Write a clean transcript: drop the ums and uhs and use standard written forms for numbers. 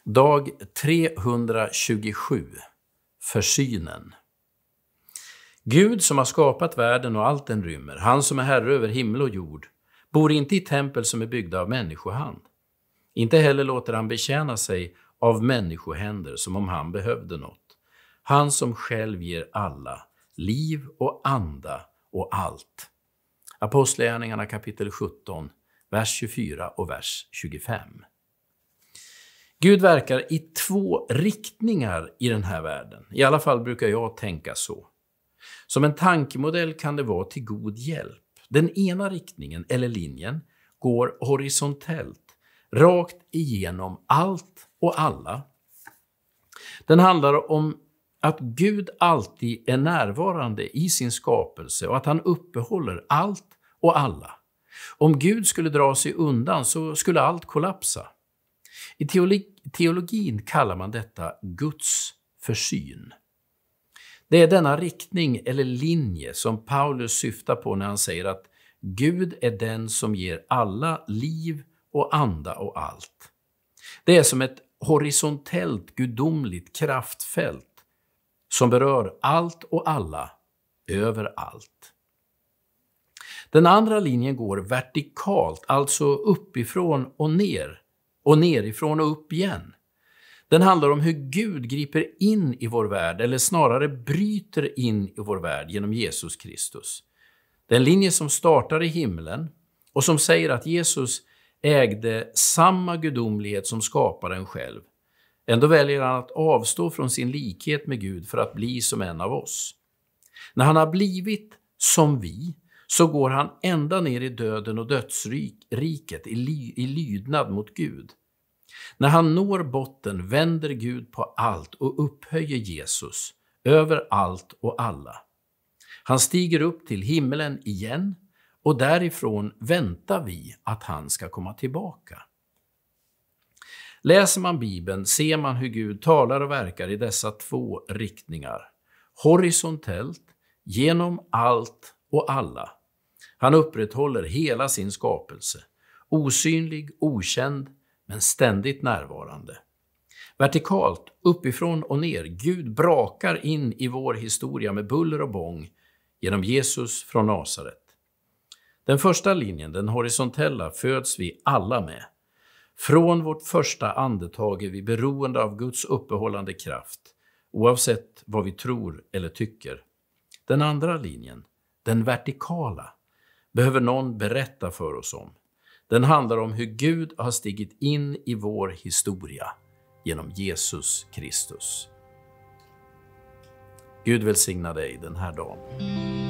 Dag 327. Försynen. Gud som har skapat världen och allt den rymmer, han som är herre över himmel och jord, bor inte i tempel som är byggda av människohand. Inte heller låter han betjäna sig av människohänder som om han behövde något. Han som själv ger alla liv och anda och allt. Apostlagärningarna kapitel 17, vers 24 och vers 25. Gud verkar i två riktningar i den här världen. I alla fall brukar jag tänka så. Som en tankemodell kan det vara till god hjälp. Den ena riktningen eller linjen går horisontellt, rakt igenom allt och alla. Den handlar om att Gud alltid är närvarande i sin skapelse och att han uppehåller allt och alla. Om Gud skulle dra sig undan så skulle allt kollapsa. I teologin kallar man detta Guds försyn. Det är denna riktning eller linje som Paulus syftar på när han säger att Gud är den som ger alla liv och anda och allt. Det är som ett horisontellt gudomligt kraftfält som berör allt och alla överallt. Den andra linjen går vertikalt, alltså uppifrån och ner och nerifrån och upp igen. Den handlar om hur Gud griper in i vår värld, eller snarare bryter in i vår värld genom Jesus Kristus. Den linje som startar i himlen och som säger att Jesus ägde samma gudomlighet som skaparen själv. Ändå väljer han att avstå från sin likhet med Gud för att bli som en av oss. När han har blivit som vi så går han ända ner i döden och dödsriket i lydnad mot Gud. När han når botten vänder Gud på allt och upphöjer Jesus över allt och alla. Han stiger upp till himmelen igen och därifrån väntar vi att han ska komma tillbaka. Läser man Bibeln ser man hur Gud talar och verkar i dessa två riktningar. Horisontellt, genom allt och alla. Han upprätthåller hela sin skapelse. Osynlig, okänd, men ständigt närvarande. Vertikalt, uppifrån och ner. Gud brakar in i vår historia med buller och bång genom Jesus från Nasaret. Den första linjen, den horisontella, föds vi alla med. Från vårt första andetag är vi beroende av Guds uppehållande kraft, oavsett vad vi tror eller tycker. Den andra linjen, den vertikala, behöver någon berätta för oss om. Den handlar om hur Gud har stigit in i vår historia genom Jesus Kristus. Gud välsigna dig den här dagen.